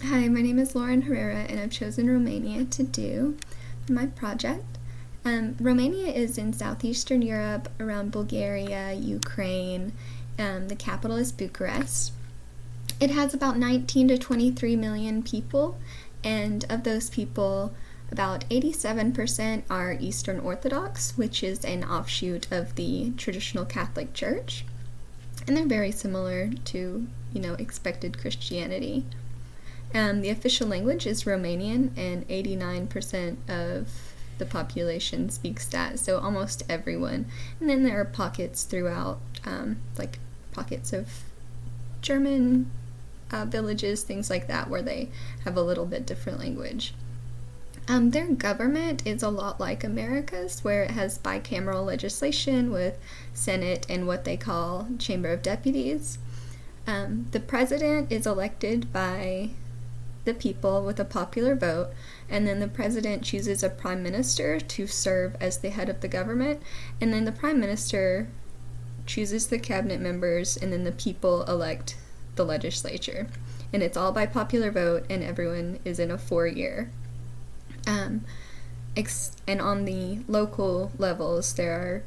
Hi, my name is Laurin Herrera, and I've chosen Romania to do my project. Romania is in southeastern Europe, around Bulgaria, Ukraine. The capital is Bucharest. It has about 19 to 23 million people, and of those people, about 87% are Eastern Orthodox, which is an offshoot of the traditional Catholic Church. And they're very similar to, expected Christianity. The official language is Romanian, and 89% of the population speaks that, so almost everyone. And then there are pockets throughout, like pockets of German villages, things like that, where they have a little bit different language. Their government is a lot like America's, where it has bicameral legislation with Senate and what they call Chamber of Deputies. The president is elected by the people with a popular vote, and then the president chooses a prime minister to serve as the head of the government, and then the prime minister chooses the cabinet members, and then the people elect the legislature. And it's all by popular vote, and everyone is in a 4-year. And on the local levels, there are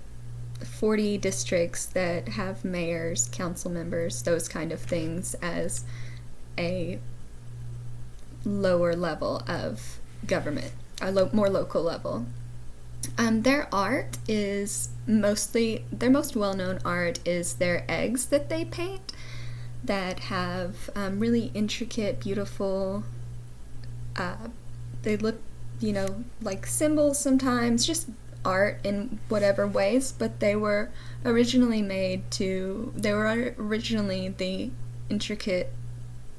40 districts that have mayors, council members, those kind of things as a lower level of government, a more local level. Their art is their most well-known art is their eggs that they paint that have really intricate, beautiful, they look, like symbols sometimes, just art in whatever ways, but they were originally the intricate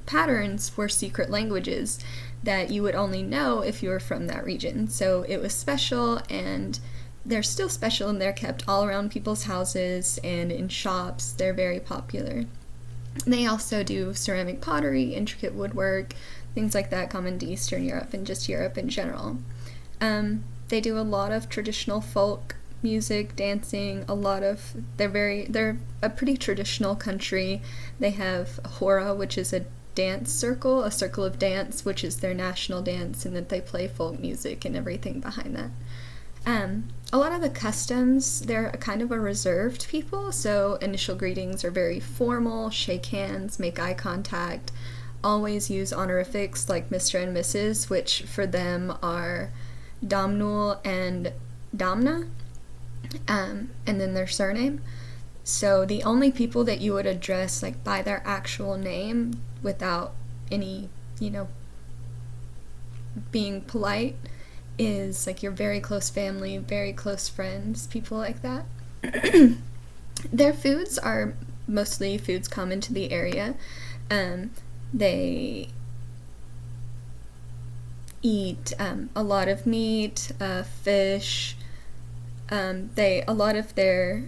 patterns were secret languages that you would only know if you were from that region. So it was special, and they're still special, and they're kept all around people's houses and in shops. They're very popular. They also do ceramic pottery, intricate woodwork, things like that common to Eastern Europe and just Europe in general. They do a lot of traditional folk music, dancing, they're a pretty traditional country. They have hora, which is a circle of dance, which is their national dance, and that they play folk music and everything behind that. A lot of the customs, they're kind of a reserved people, so initial greetings are very formal, shake hands, make eye contact, always use honorifics like Mr. and Mrs., which for them are Domnul and Damna, and then their surname. So the only people that you would address like by their actual name without any, being polite is like your very close family, very close friends, people like that. Their foods are mostly foods common to the area. They eat a lot of meat, fish. A lot of their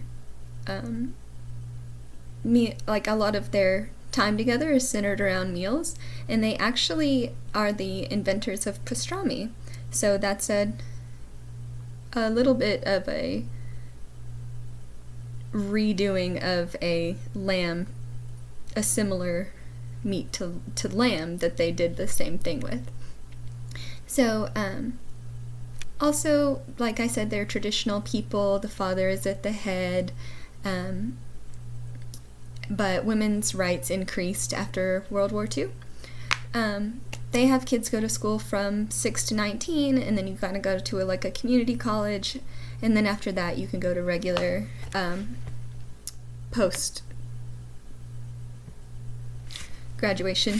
time together is centered around meals, and they actually are the inventors of pastrami. So that's a little bit of a redoing of a lamb, a similar meat to lamb that they did the same thing with. So, also, like I said, they're traditional people. The father is at the head, but women's rights increased after World War II. They have kids go to school from 6 to 19, and then you kind of go to a community college, and then after that you can go to regular post graduation.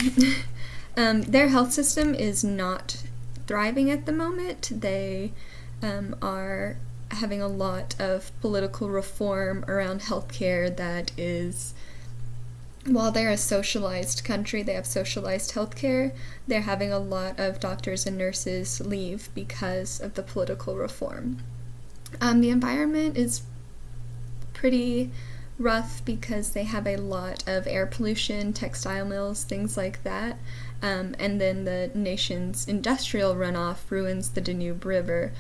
Their health system is not thriving at the moment. They are having a lot of political reform around healthcare that is, while they're a socialized country, they have socialized healthcare, they're having a lot of doctors and nurses leave because of the political reform. The environment is pretty rough because they have a lot of air pollution, textile mills, things like that. And then the nation's industrial runoff ruins the Danube River,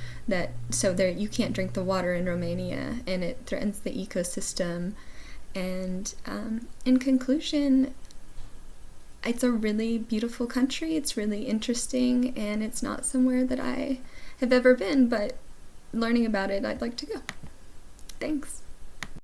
so you can't drink the water in Romania, and it threatens the ecosystem. And in conclusion, it's a really beautiful country. It's really interesting, and it's not somewhere that I have ever been, but learning about it, I'd like to go. Thanks.